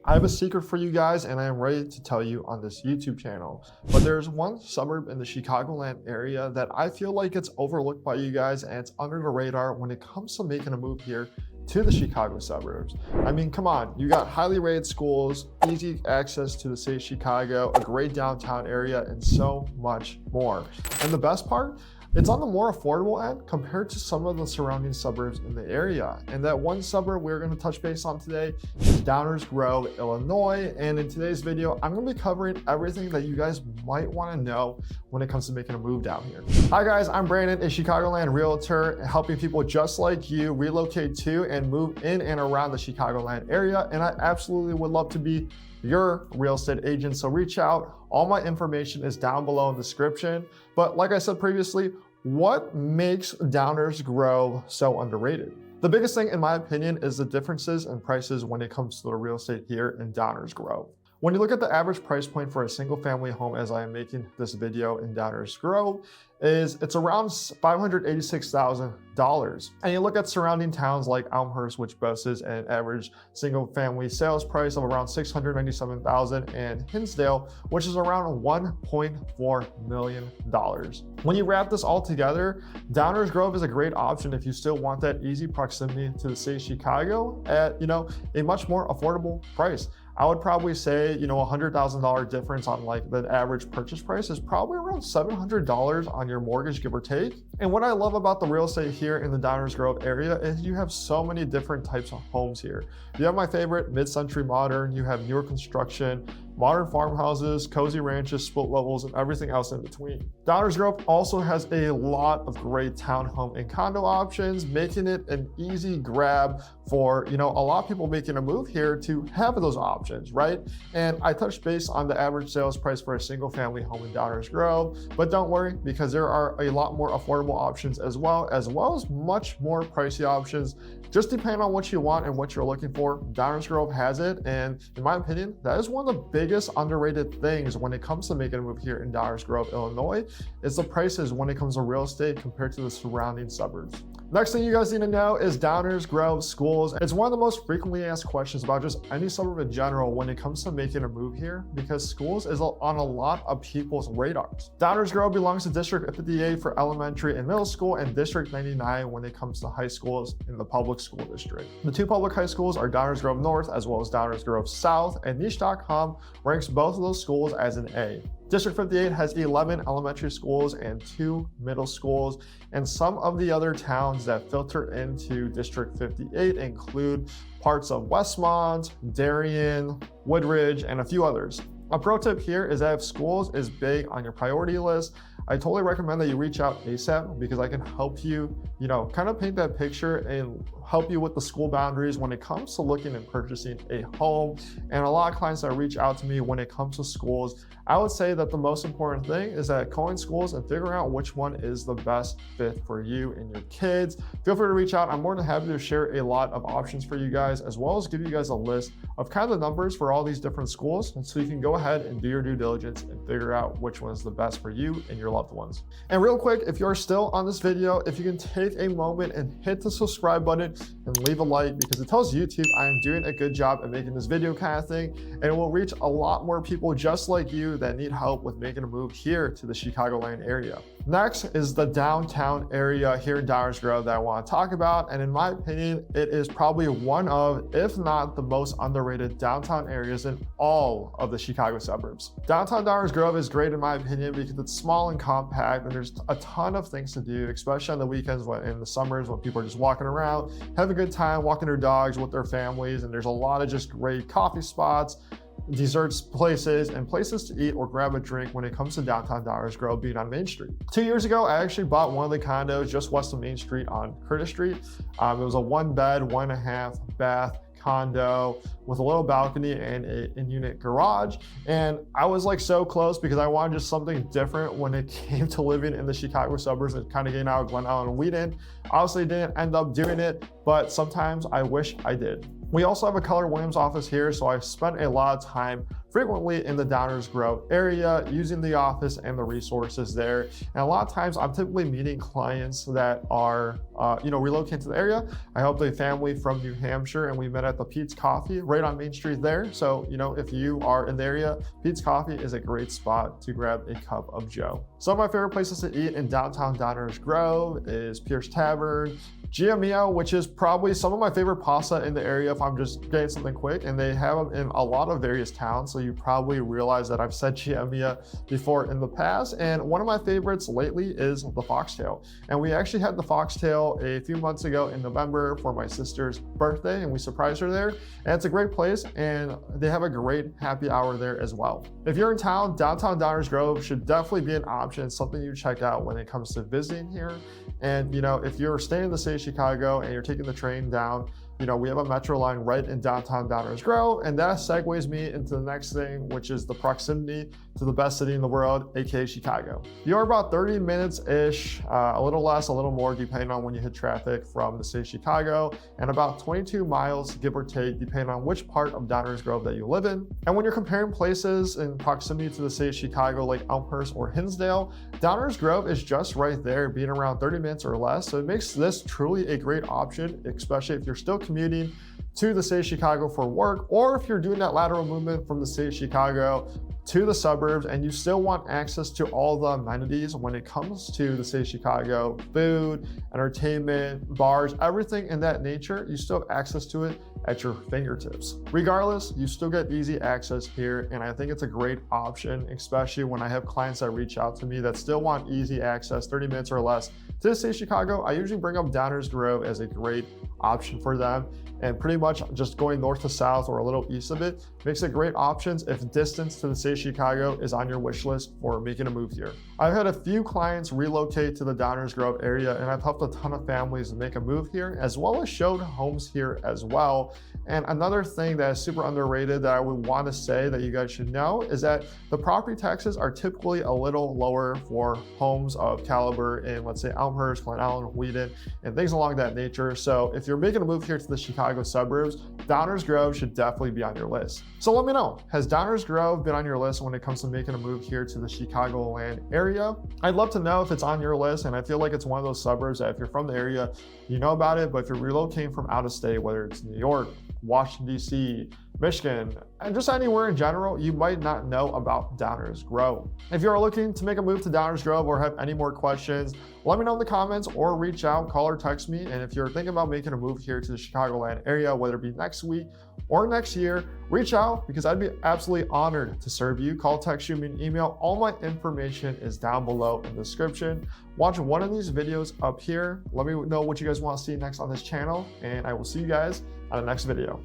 I have a secret for you guys and I am ready to tell you on this YouTube channel. But there's one suburb in the Chicagoland area that I feel like it's overlooked by you guys and it's under the radar when it comes to making a move here to the Chicago suburbs. I mean, come on, you got highly rated schools, easy access to the city of Chicago, a great downtown area, and so much more. And the best part, it's on the more affordable end compared to some of the surrounding suburbs in the area. And that one suburb we're going to touch base on today is Downers Grove, Illinois. And in today's video, I'm going to be covering everything that you guys might want to know when it comes to making a move down here. Hi guys, I'm Brandon, a Chicagoland realtor, helping people just like you relocate to and move in and around the Chicagoland area. And I absolutely would love to be your real estate agent, so reach out. All my information is down below in the description. But like I said previously, what makes Downers Grove so underrated? The biggest thing in my opinion is the differences in prices when it comes to the real estate here in Downers Grove. When you look at the average price point for a single family home as I am making this video in Downers Grove, it's around $586,000. And you look at surrounding towns like Elmhurst, which boasts an average single family sales price of around $697,000, and Hinsdale, which is around $1.4 million. When you wrap this all together, Downers Grove is a great option if you still want that easy proximity to the city of Chicago at, a much more affordable price. I would probably say, $100,000 difference on like the average purchase price is probably around $700 on your mortgage, give or take. And what I love about the real estate here in the Downers Grove area is you have so many different types of homes here. You have my favorite mid-century modern, you have newer construction, modern farmhouses, cozy ranches, split levels, and everything else in between. Downers Grove also has a lot of great townhome and condo options, making it an easy grab for, a lot of people making a move here to have those options, right? And I touched base on the average sales price for a single family home in Downers Grove, but don't worry because there are a lot more affordable options as well as much more pricey options. Just depending on what you want and what you're looking for, Downers Grove has it. And in my opinion, that is one of the biggest underrated things when it comes to making a move here in Downers Grove, Illinois, is the prices when it comes to real estate compared to the surrounding suburbs. Next thing you guys need to know is Downers Grove schools. It's one of the most frequently asked questions about just any suburb in general when it comes to making a move here, because schools is on a lot of people's radars. Downers Grove belongs to District 58 for elementary and middle school and District 99 when it comes to high schools in the public school district. The two public high schools are Downers Grove North as well as Downers Grove South, and Niche.com ranks both of those schools as an A. District 58 has 11 elementary schools and 2 middle schools, and some of the other towns that filter into District 58 include parts of Westmont, Darien, Woodridge, and a few others. A pro tip here is that if schools is big on your priority list, I totally recommend that you reach out ASAP because I can help you, kind of paint that picture and help you with the school boundaries when it comes to looking and purchasing a home. And a lot of clients that reach out to me when it comes to schools, I would say that the most important thing is that calling schools and figuring out which one is the best fit for you and your kids. Feel free to reach out. I'm more than happy to share a lot of options for you guys, as well as give you guys a list of kind of the numbers for all these different schools. And so you can go ahead and do your due diligence and figure out which one is the best for you and your loved ones. And real quick, if you're still on this video, if you can take a moment and hit the subscribe button and leave a like, because it tells YouTube I am doing a good job at making this video kind of thing, and it will reach a lot more people just like you that need help with making a move here to the Chicagoland area. Next is the downtown area here in Downers Grove that I want to talk about, and in my opinion, it is probably one of, if not the most underrated downtown areas in all of the Chicago suburbs. Downtown Downers Grove is great in my opinion because it's small and compact, and there's a ton of things to do, especially on the weekends in the summers when people are just walking around, having a good time, walking their dogs with their families, and there's a lot of just great coffee spots, desserts places, and places to eat or grab a drink when it comes to downtown Downers Grove being on Main Street. 2 years ago, I actually bought one of the condos just west of Main Street on Curtis Street. It was a 1-bed, 1.5 bath condo with a little balcony and a in-unit garage. And I was like so close because I wanted just something different when it came to living in the Chicago suburbs and kind of getting out of Glen Ellen and Wheaton. Obviously didn't end up doing it, but sometimes I wish I did. We also have a Keller Williams office here, so I spent a lot of time frequently in the Downers Grove area, using the office and the resources there. And a lot of times I'm typically meeting clients that are, relocating to the area. I helped a family from New Hampshire and we met at the Pete's Coffee right on Main Street there. So, if you are in the area, Pete's Coffee is a great spot to grab a cup of joe. Some of my favorite places to eat in downtown Downers Grove is Pierce Tavern, Gia Mia, which is probably some of my favorite pasta in the area if I'm just getting something quick, and they have them in a lot of various towns, so you probably realize that I've said Gia Mia before in the past. And one of my favorites lately is the Foxtail, and we actually had the Foxtail a few months ago in November for my sister's birthday, and we surprised her there. And it's a great place, and they have a great happy hour there as well. If you're in town, downtown Downers Grove should definitely be an option, something you check out when it comes to visiting here. And if you're staying in the city of Chicago and you're taking the train down, we have a metro line right in downtown Downers Grove, and that segues me into the next thing, which is the proximity to the best city in the world, aka Chicago. You're about 30 minutes-ish, a little less, a little more, depending on when you hit traffic from the city of Chicago, and about 22 miles, give or take, depending on which part of Downers Grove that you live in. And when you're comparing places in proximity to the city of Chicago, like Elmhurst or Hinsdale, Downers Grove is just right there, being around 30 minutes or less. So it makes this truly a great option, especially if you're still commuting to the city of Chicago for work, or if you're doing that lateral movement from the city of Chicago to the suburbs and you still want access to all the amenities when it comes to the city of Chicago, food, entertainment, bars, everything in that nature, you still have access to it at your fingertips. Regardless, you still get easy access here, and I think it's a great option, especially when I have clients that reach out to me that still want easy access, 30 minutes or less to the city of Chicago. I usually bring up Downers Grove as a great option for them, and pretty much just going north to south or a little east of it makes it great options if distance to the city of Chicago is on your wish list for making a move here. I've had a few clients relocate to the Downers Grove area, and I've helped a ton of families make a move here, as well as showed homes here as well. And another thing that is super underrated that I would want to say that you guys should know is that the property taxes are typically a little lower for homes of caliber in, let's say, Elmhurst, Glen Allen, Wheaton, and things along that nature. So if you're making a move here to the Chicago suburbs, Downers Grove should definitely be on your list. So let me know, has Downers Grove been on your list when it comes to making a move here to the Chicagoland area? I'd love to know if it's on your list, and I feel like it's one of those suburbs that if you're from the area, you know about it, but if you're relocating from out of state, whether it's New York, Washington, D.C., Michigan, and just anywhere in general, you might not know about Downers Grove. If you're looking to make a move to Downers Grove or have any more questions, let me know in the comments or reach out, call or text me. And if you're thinking about making a move here to the Chicagoland area, whether it be next week or next year, reach out because I'd be absolutely honored to serve you. Call, text, shoot me an email. All my information is down below in the description. Watch one of these videos up here. Let me know what you guys want to see next on this channel, and I will see you guys on the next video.